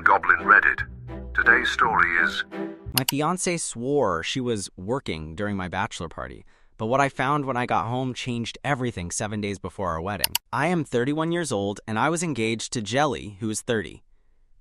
on Goblin Reddit. Today's story is... My fiancée swore she was working during my bachelor party, but what I found when I got home changed everything 7 days before our wedding. I am 31 years old, and I was engaged to Jelly, who is 30.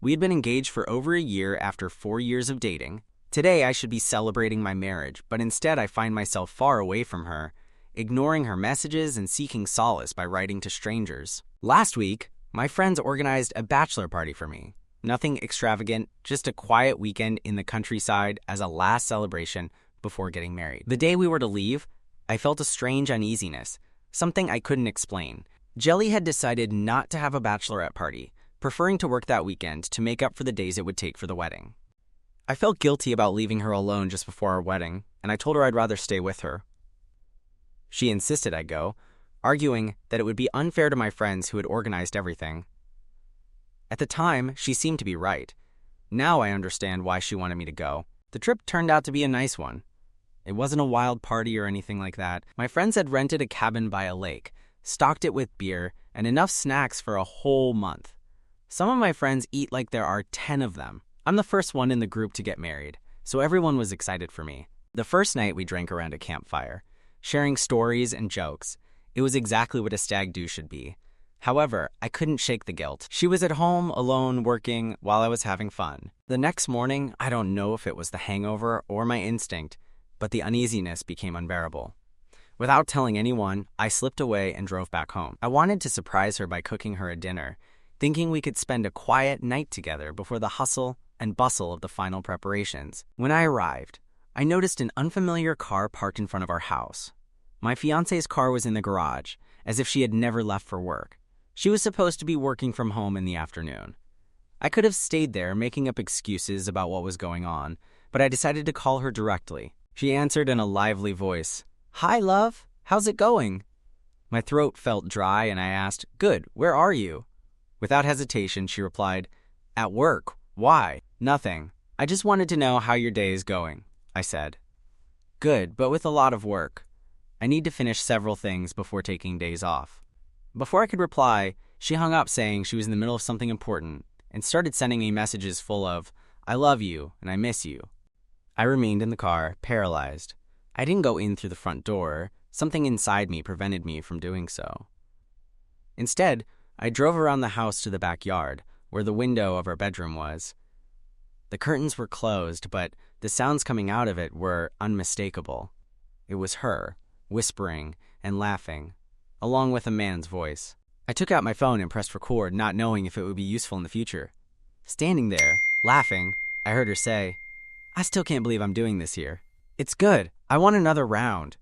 We had been engaged for over a year after 4 years of dating. Today, I should be celebrating my marriage, but instead I find myself far away from her, ignoring her messages and seeking solace by writing to strangers. Last week, my friends organized a bachelor party for me. Nothing extravagant, just a quiet weekend in the countryside as a last celebration before getting married. The day we were to leave, I felt a strange uneasiness, something I couldn't explain. Jelly had decided not to have a bachelorette party, preferring to work that weekend to make up for the days it would take for the wedding. I felt guilty about leaving her alone just before our wedding, and I told her I'd rather stay with her. She insisted I go, arguing that it would be unfair to my friends who had organized everything. At the time, she seemed to be right. Now I understand why she wanted me to go. The trip turned out to be a nice one. It wasn't a wild party or anything like that. My friends had rented a cabin by a lake, stocked it with beer, and enough snacks for a whole month. Some of my friends eat like there are 10 of them. I'm the first one in the group to get married, so everyone was excited for me. The first night we drank around a campfire, sharing stories and jokes. It was exactly what a stag do should be. However, I couldn't shake the guilt. She was at home, alone, working, while I was having fun. The next morning, I don't know if it was the hangover or my instinct, but the uneasiness became unbearable. Without telling anyone, I slipped away and drove back home. I wanted to surprise her by cooking her a dinner, thinking we could spend a quiet night together before the hustle and bustle of the final preparations. When I arrived, I noticed an unfamiliar car parked in front of our house. My fiancée's car was in the garage, as if she had never left for work. She was supposed to be working from home in the afternoon. I could have stayed there making up excuses about what was going on, but I decided to call her directly. She answered in a lively voice. "Hi, love. How's it going?" My throat felt dry and I asked, "Good, where are you?" Without hesitation, she replied, "At work. Why?" "Nothing. I just wanted to know how your day is going," I said. "Good, but with a lot of work. I need to finish several things before taking days off." Before I could reply, she hung up saying she was in the middle of something important and started sending me messages full of, "I love you and I miss you." I remained in the car, paralyzed. I didn't go in through the front door. Something inside me prevented me from doing so. Instead, I drove around the house to the backyard, where the window of our bedroom was. The curtains were closed, but the sounds coming out of it were unmistakable. It was her, whispering and laughing, along with a man's voice. I took out my phone and pressed record, not knowing if it would be useful in the future. Standing there, laughing, I heard her say, "I still can't believe I'm doing this here. It's good. I want another round."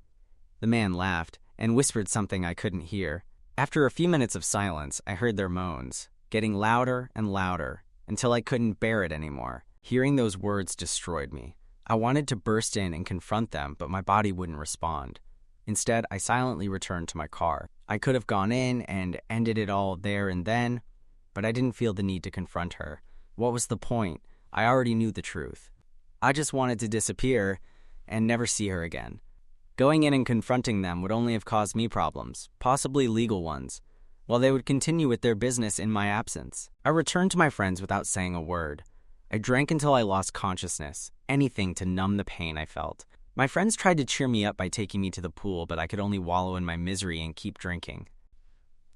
The man laughed and whispered something I couldn't hear. After a few minutes of silence, I heard their moans, getting louder and louder, until I couldn't bear it anymore. Hearing those words destroyed me. I wanted to burst in and confront them, but my body wouldn't respond. Instead, I silently returned to my car. I could have gone in and ended it all there and then, but I didn't feel the need to confront her. What was the point? I already knew the truth. I just wanted to disappear and never see her again. Going in and confronting them would only have caused me problems, possibly legal ones, while they would continue with their business in my absence. I returned to my friends without saying a word. I drank until I lost consciousness, anything to numb the pain I felt. My friends tried to cheer me up by taking me to the pool, but I could only wallow in my misery and keep drinking.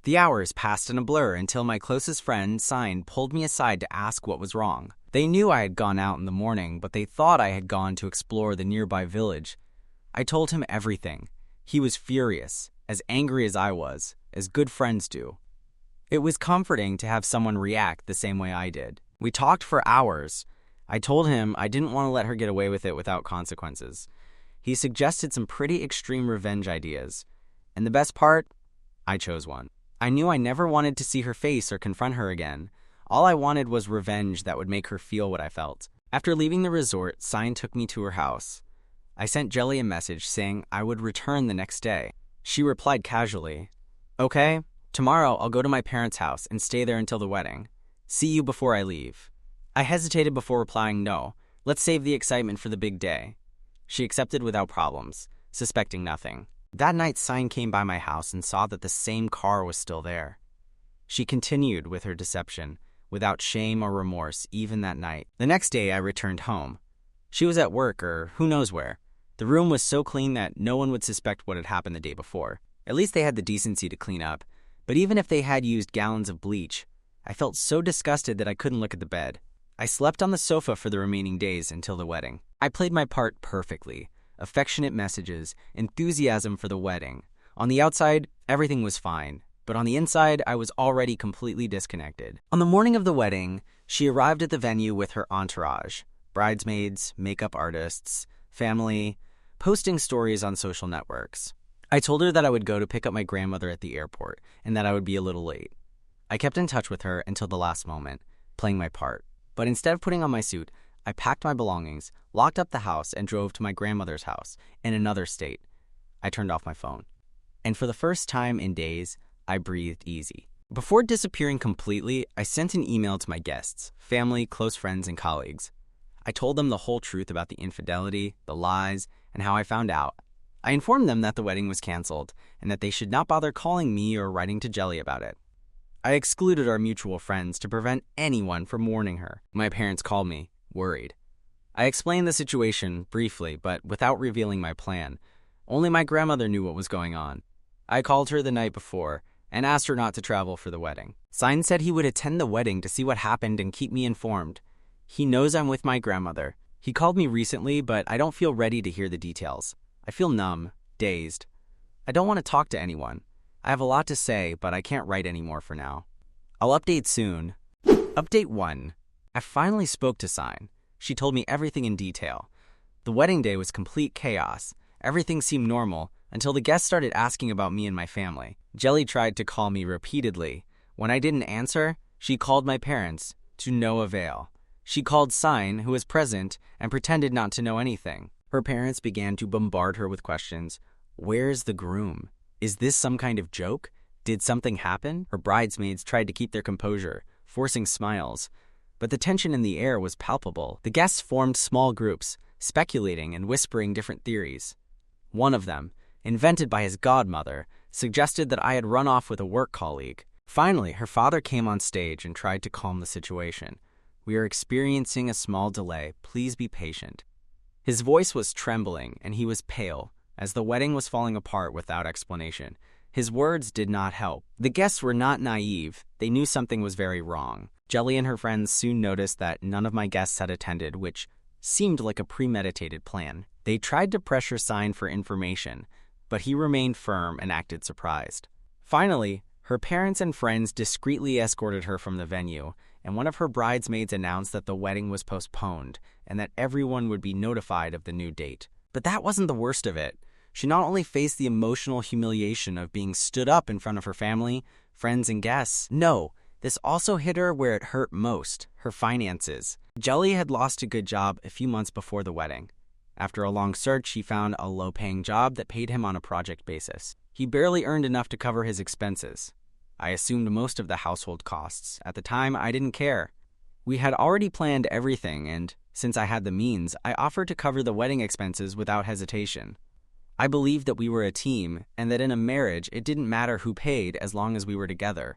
The hours passed in a blur until my closest friend, Sign, pulled me aside to ask what was wrong. They knew I had gone out in the morning, but they thought I had gone to explore the nearby village. I told him everything. He was furious, as angry as I was, as good friends do. It was comforting to have someone react the same way I did. We talked for hours. I told him I didn't want to let her get away with it without consequences. He suggested some pretty extreme revenge ideas. And the best part? I chose one. I knew I never wanted to see her face or confront her again. All I wanted was revenge that would make her feel what I felt. After leaving the resort, Sign took me to her house. I sent Jelly a message saying I would return the next day. She replied casually, "Okay, tomorrow I'll go to my parents' house and stay there until the wedding. See you before I leave." I hesitated before replying no. Let's save the excitement for the big day. She accepted without problems, suspecting nothing. That night, Sign came by my house and saw that the same car was still there. She continued with her deception, without shame or remorse, even that night. The next day, I returned home. She was at work or who knows where. The room was so clean that no one would suspect what had happened the day before. At least they had the decency to clean up. But even if they had used gallons of bleach, I felt so disgusted that I couldn't look at the bed. I slept on the sofa for the remaining days until the wedding. I played my part perfectly. Affectionate messages, enthusiasm for the wedding. On the outside, everything was fine. But on the inside, I was already completely disconnected. On the morning of the wedding, she arrived at the venue with her entourage, bridesmaids, makeup artists, family, posting stories on social networks. I told her that I would go to pick up my grandmother at the airport and that I would be a little late. I kept in touch with her until the last moment, playing my part. But instead of putting on my suit, I packed my belongings, locked up the house, and drove to my grandmother's house in another state. I turned off my phone. And for the first time in days, I breathed easy. Before disappearing completely, I sent an email to my guests, family, close friends, and colleagues. I told them the whole truth about the infidelity, the lies, and how I found out. I informed them that the wedding was canceled and that they should not bother calling me or writing to Jelly about it. I excluded our mutual friends to prevent anyone from warning her. My parents called me, worried. I explained the situation briefly, but without revealing my plan. Only my grandmother knew what was going on. I called her the night before and asked her not to travel for the wedding. Sign said he would attend the wedding to see what happened and keep me informed. He knows I'm with my grandmother. He called me recently, but I don't feel ready to hear the details. I feel numb, dazed. I don't want to talk to anyone. I have a lot to say, but I can't write anymore for now. I'll update soon. Update 1. I finally spoke to Sign. She told me everything in detail. The wedding day was complete chaos. Everything seemed normal until the guests started asking about me and my family. Jelly tried to call me repeatedly. When I didn't answer, she called my parents, to no avail. She called Sign, who was present, and pretended not to know anything. Her parents began to bombard her with questions. Where's the groom? Is this some kind of joke? Did something happen? Her bridesmaids tried to keep their composure, forcing smiles. But the tension in the air was palpable. The guests formed small groups, speculating and whispering different theories. One of them, invented by his godmother, suggested that I had run off with a work colleague. Finally, her father came on stage and tried to calm the situation. We are experiencing a small delay. Please be patient. His voice was trembling and he was pale, as the wedding was falling apart without explanation. His words did not help. The guests were not naive. They knew something was very wrong. Jelly and her friends soon noticed that none of my guests had attended, which seemed like a premeditated plan. They tried to pressure Sign for information, but he remained firm and acted surprised. Finally, her parents and friends discreetly escorted her from the venue, and one of her bridesmaids announced that the wedding was postponed and that everyone would be notified of the new date. But that wasn't the worst of it. She not only faced the emotional humiliation of being stood up in front of her family, friends, and guests. No, this also hit her where it hurt most, her finances. Jelly had lost a good job a few months before the wedding. After a long search, he found a low-paying job that paid him on a project basis. He barely earned enough to cover his expenses. I assumed most of the household costs. At the time, I didn't care. We had already planned everything, and since I had the means, I offered to cover the wedding expenses without hesitation. I believed that we were a team, and that in a marriage, it didn't matter who paid as long as we were together.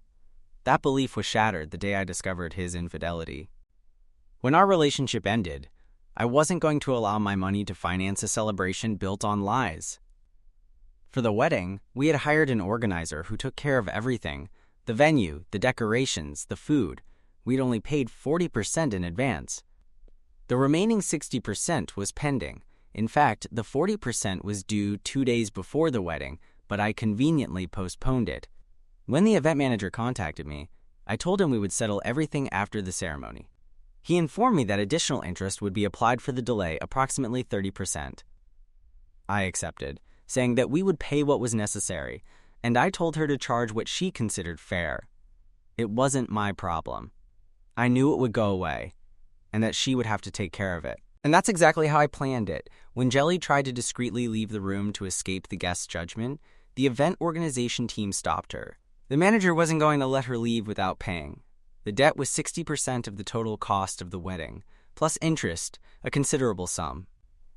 That belief was shattered the day I discovered his infidelity. When our relationship ended, I wasn't going to allow my money to finance a celebration built on lies. For the wedding, we had hired an organizer who took care of everything: the venue, the decorations, the food. We'd only paid 40% in advance. The remaining 60% was pending. In fact, the 40% was due 2 days before the wedding, but I conveniently postponed it. When the event manager contacted me, I told him we would settle everything after the ceremony. He informed me that additional interest would be applied for the delay, approximately 30%. I accepted, saying that we would pay what was necessary, and I told her to charge what she considered fair. It wasn't my problem. I knew it would go away, and that she would have to take care of it. And that's exactly how I planned it. When Jelly tried to discreetly leave the room to escape the guest's judgment, the event organization team stopped her. The manager wasn't going to let her leave without paying. The debt was 60% of the total cost of the wedding, plus interest, a considerable sum.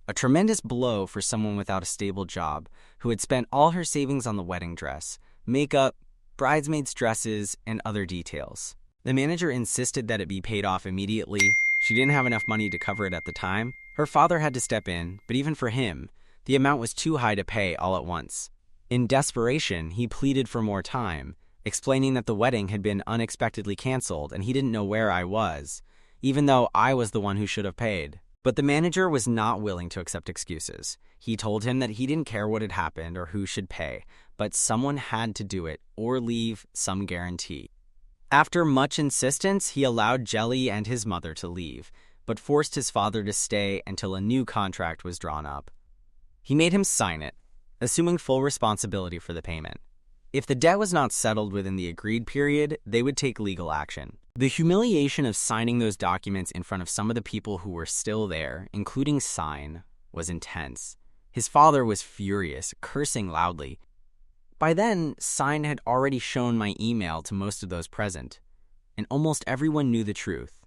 A tremendous blow for someone without a stable job, who had spent all her savings on the wedding dress, makeup, bridesmaids' dresses, and other details. The manager insisted that it be paid off immediately. She didn't have enough money to cover it at the time. Her father had to step in, but even for him, the amount was too high to pay all at once. In desperation, he pleaded for more time, explaining that the wedding had been unexpectedly canceled and he didn't know where I was, even though I was the one who should have paid. But the manager was not willing to accept excuses. He told him that he didn't care what had happened or who should pay, but someone had to do it or leave some guarantee. After much insistence, he allowed Jelly and his mother to leave, but forced his father to stay until a new contract was drawn up. He made him sign it, assuming full responsibility for the payment. If the debt was not settled within the agreed period, they would take legal action. The humiliation of signing those documents in front of some of the people who were still there, including Sign, was intense. His father was furious, cursing loudly. By then, Sign had already shown my email to most of those present, and almost everyone knew the truth.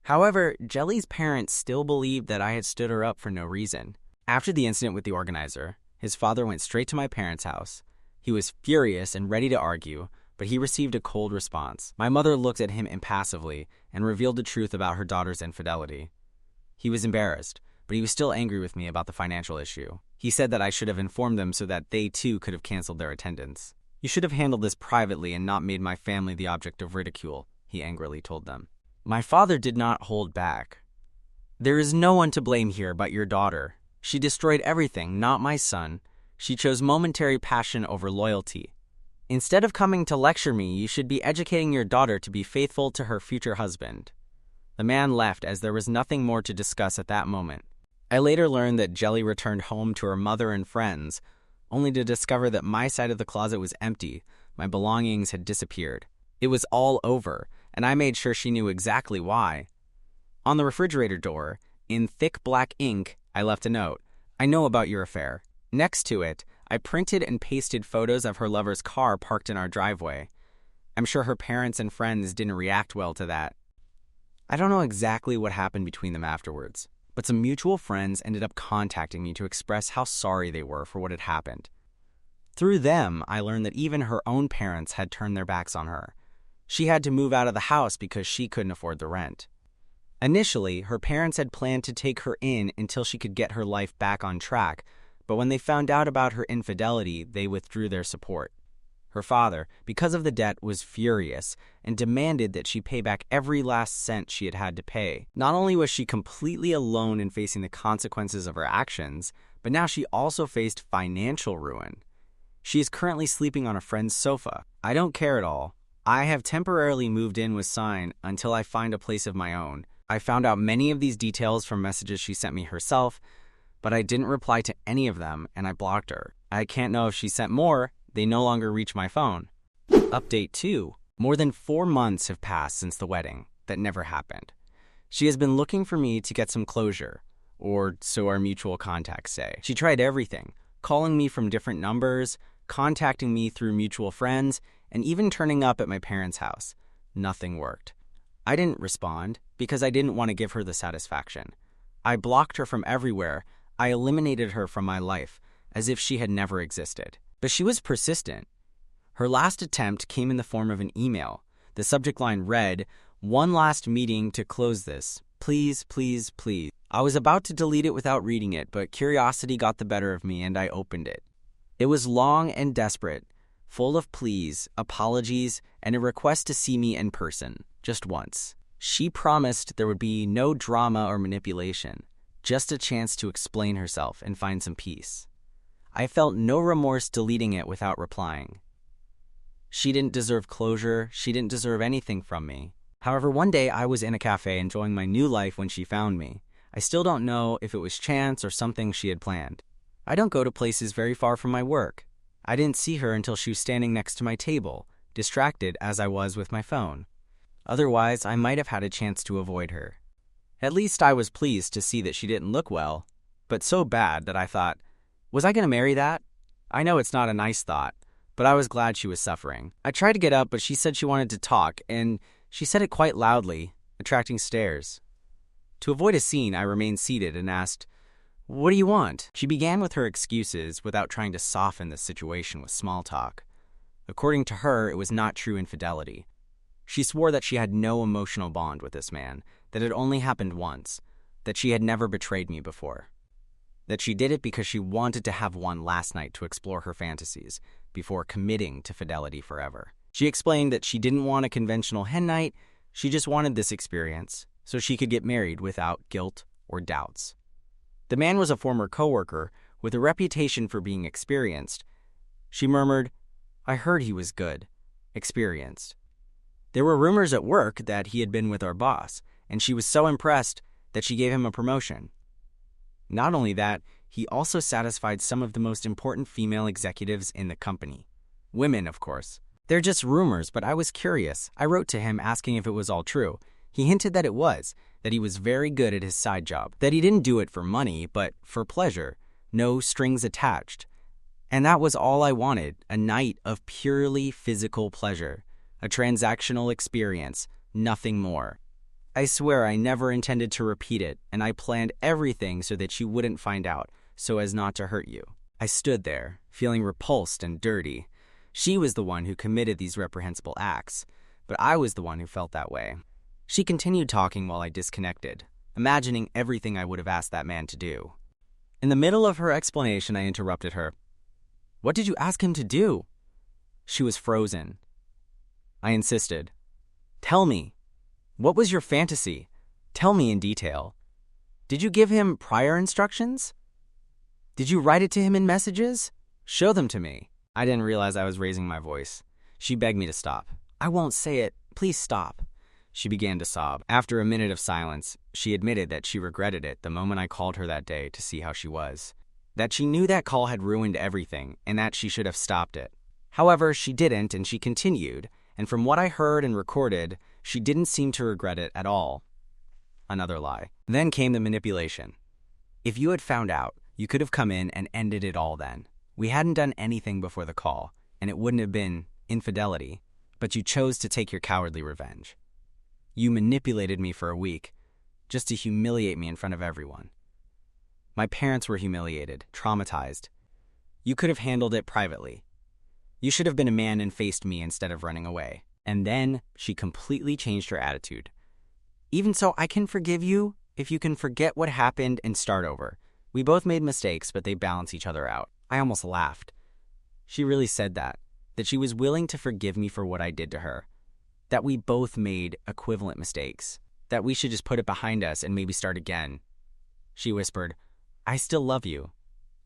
However, Jelly's parents still believed that I had stood her up for no reason. After the incident with the organizer, his father went straight to my parents' house. He was furious and ready to argue, but he received a cold response. My mother looked at him impassively and revealed the truth about her daughter's infidelity. He was embarrassed, but he was still angry with me about the financial issue. He said that I should have informed them so that they too could have canceled their attendance. "You should have handled this privately and not made my family the object of ridicule," he angrily told them. My father did not hold back. "There is no one to blame here but your daughter. She destroyed everything, not my son. She chose momentary passion over loyalty. Instead of coming to lecture me, you should be educating your daughter to be faithful to her future husband." The man left as there was nothing more to discuss at that moment. I later learned that Jelly returned home to her mother and friends, only to discover that my side of the closet was empty. My belongings had disappeared. It was all over, and I made sure she knew exactly why. On the refrigerator door, in thick black ink, I left a note. "I know about your affair." Next to it, I printed and pasted photos of her lover's car parked in our driveway. I'm sure her parents and friends didn't react well to that. I don't know exactly what happened between them afterwards, but some mutual friends ended up contacting me to express how sorry they were for what had happened. Through them, I learned that even her own parents had turned their backs on her. She had to move out of the house because she couldn't afford the rent. Initially, her parents had planned to take her in until she could get her life back on track, but when they found out about her infidelity, they withdrew their support. Her father, because of the debt, was furious and demanded that she pay back every last cent she had had to pay. Not only was she completely alone in facing the consequences of her actions, but now she also faced financial ruin. She is currently sleeping on a friend's sofa. I don't care at all. I have temporarily moved in with Sign until I find a place of my own. I found out many of these details from messages she sent me herself, but I didn't reply to any of them and I blocked her. I can't know if she sent more. They no longer reach my phone. Update 2. More than 4 months have passed since the wedding. That never happened. She has been looking for me to get some closure, or so our mutual contacts say. She tried everything, calling me from different numbers, contacting me through mutual friends, and even turning up at my parents' house. Nothing worked. I didn't respond because I didn't want to give her the satisfaction. I blocked her from everywhere. I eliminated her from my life, as if she had never existed. But she was persistent. Her last attempt came in the form of an email. The subject line read, "One last meeting to close this. Please, please, please." I was about to delete it without reading it, but curiosity got the better of me and I opened it. It was long and desperate, full of pleas, apologies, and a request to see me in person, just once. She promised there would be no drama or manipulation, just a chance to explain herself and find some peace. I felt no remorse deleting it without replying. She didn't deserve closure. She didn't deserve anything from me. However, one day I was in a cafe enjoying my new life when she found me. I still don't know if it was chance or something she had planned. I don't go to places very far from my work. I didn't see her until she was standing next to my table, distracted as I was with my phone. Otherwise, I might have had a chance to avoid her. At least I was pleased to see that she didn't look well, but so bad that I thought, was I going to marry that? I know it's not a nice thought, but I was glad she was suffering. I tried to get up, but she said she wanted to talk, and she said it quite loudly, attracting stares. To avoid a scene, I remained seated and asked, "What do you want?" She began with her excuses without trying to soften the situation with small talk. According to her, it was not true infidelity. She swore that she had no emotional bond with this man, that it only happened once, that she had never betrayed me before, that she did it because she wanted to have one last night to explore her fantasies before committing to fidelity forever. She explained that she didn't want a conventional hen night, she just wanted this experience so she could get married without guilt or doubts. The man was a former coworker with a reputation for being experienced. She murmured, "I heard he was good, experienced." There were rumors at work that he had been with our boss, and she was so impressed that she gave him a promotion. Not only that, he also satisfied some of the most important female executives in the company. Women, of course. They're just rumors, but I was curious. I wrote to him asking if it was all true. He hinted that it was, that he was very good at his side job, that he didn't do it for money, but for pleasure, no strings attached. And that was all I wanted, a night of purely physical pleasure, a transactional experience, nothing more. I swear I never intended to repeat it, and I planned everything so that you wouldn't find out, so as not to hurt you. I stood there, feeling repulsed and dirty. She was the one who committed these reprehensible acts, but I was the one who felt that way. She continued talking while I disconnected, imagining everything I would have asked that man to do. In the middle of her explanation, I interrupted her. "What did you ask him to do?" She was frozen. I insisted. "Tell me. What was your fantasy? Tell me in detail. Did you give him prior instructions? Did you write it to him in messages? Show them to me." I didn't realize I was raising my voice. She begged me to stop. "I won't say it. Please stop." She began to sob. After a minute of silence, she admitted that she regretted it the moment I called her that day to see how she was. That she knew that call had ruined everything and that she should have stopped it. However, she didn't, and she continued, and from what I heard and recorded, she didn't seem to regret it at all. Another lie. Then came the manipulation. "If you had found out, you could have come in and ended it all then. We hadn't done anything before the call, and it wouldn't have been infidelity, but you chose to take your cowardly revenge. You manipulated me for a week, just to humiliate me in front of everyone. My parents were humiliated, traumatized. You could have handled it privately. You should have been a man and faced me instead of running away." And then she completely changed her attitude. "Even so, I can forgive you if you can forget what happened and start over. We both made mistakes, but they balance each other out." I almost laughed. She really said that she was willing to forgive me for what I did to her, that we both made equivalent mistakes, that we should just put it behind us and maybe start again. She whispered, "I still love you.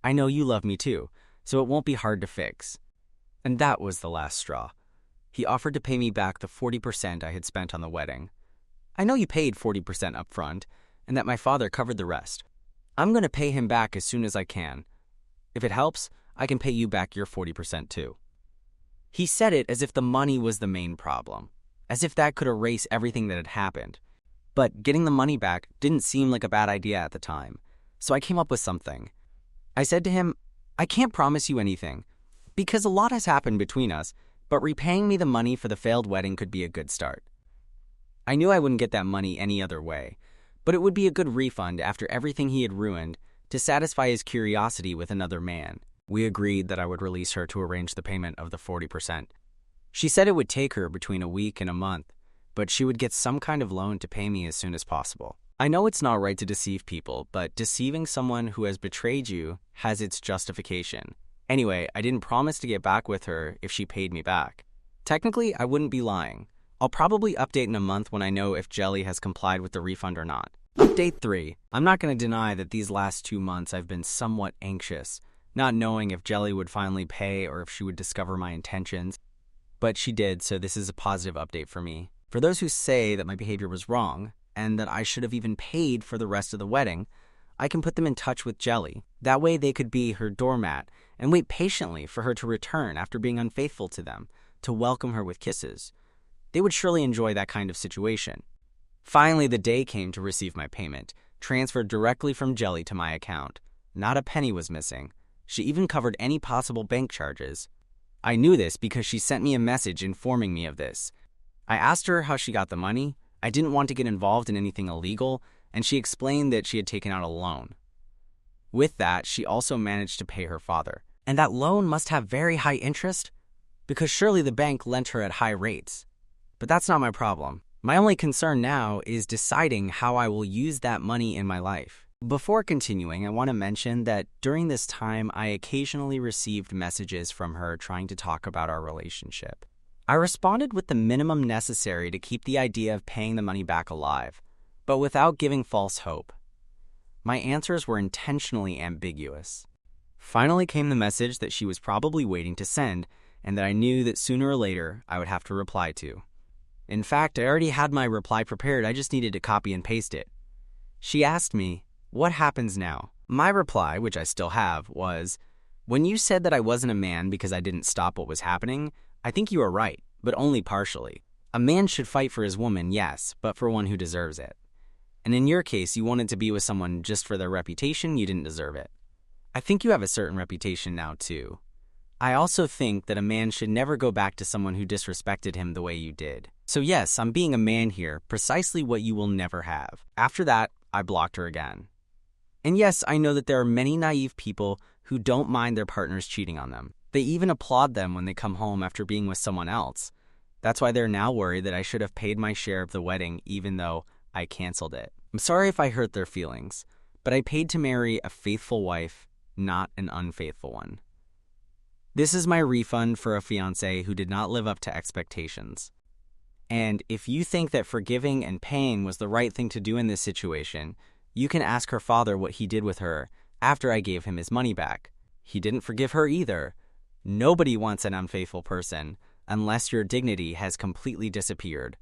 I know you love me too, so it won't be hard to fix." And that was the last straw. He offered to pay me back the 40% I had spent on the wedding. "I know you paid 40% up front, and that my father covered the rest. I'm going to pay him back as soon as I can. If it helps, I can pay you back your 40% too." He said it as if the money was the main problem, as if that could erase everything that had happened. But getting the money back didn't seem like a bad idea at the time, so I came up with something. I said to him, "I can't promise you anything, because a lot has happened between us, but repaying me the money for the failed wedding could be a good start." I knew I wouldn't get that money any other way, but it would be a good refund after everything he had ruined to satisfy his curiosity with another man. We agreed that I would release her to arrange the payment of the 40%. She said it would take her between a week and a month, but she would get some kind of loan to pay me as soon as possible. I know it's not right to deceive people, but deceiving someone who has betrayed you has its justification. Anyway, I didn't promise to get back with her if she paid me back. Technically, I wouldn't be lying. I'll probably update in a month when I know if Jelly has complied with the refund or not. Update 3. I'm not going to deny that these last 2 months I've been somewhat anxious, not knowing if Jelly would finally pay or if she would discover my intentions. But she did, so this is a positive update for me. For those who say that my behavior was wrong, and that I should have even paid for the rest of the wedding, I can put them in touch with Jelly. That way they could be her doormat and wait patiently for her to return after being unfaithful to them, to welcome her with kisses. They would surely enjoy that kind of situation. Finally, the day came to receive my payment, transferred directly from Jelly to my account. Not a penny was missing. She even covered any possible bank charges. I knew this because she sent me a message informing me of this. I asked her how she got the money. I didn't want to get involved in anything illegal, and she explained that she had taken out a loan. With that, she also managed to pay her father. And that loan must have very high interest, because surely the bank lent her at high rates. but that's not my problem. My only concern now is deciding how I will use that money in my life. Before continuing, I want to mention that during this time, I occasionally received messages from her trying to talk about our relationship. I responded with the minimum necessary to keep the idea of paying the money back alive, but without giving false hope. My answers were intentionally ambiguous. Finally came the message that she was probably waiting to send, and that I knew that sooner or later I would have to reply to. In fact, I already had my reply prepared, I just needed to copy and paste it. She asked me, "What happens now?" My reply, which I still have, was, "When you said that I wasn't a man because I didn't stop what was happening, I think you are right, but only partially. A man should fight for his woman, yes, but for one who deserves it. And in your case, you wanted to be with someone just for their reputation, you didn't deserve it. I think you have a certain reputation now, too. I also think that a man should never go back to someone who disrespected him the way you did. So yes, I'm being a man here, precisely what you will never have." After that, I blocked her again. And yes, I know that there are many naive people who don't mind their partners cheating on them. They even applaud them when they come home after being with someone else. That's why they're now worried that I should have paid my share of the wedding even though I canceled it. I'm sorry if I hurt their feelings, but I paid to marry a faithful wife, not an unfaithful one. This is my refund for a fiancé who did not live up to expectations. And if you think that forgiving and paying was the right thing to do in this situation, you can ask her father what he did with her after I gave him his money back. He didn't forgive her either. Nobody wants an unfaithful person unless your dignity has completely disappeared.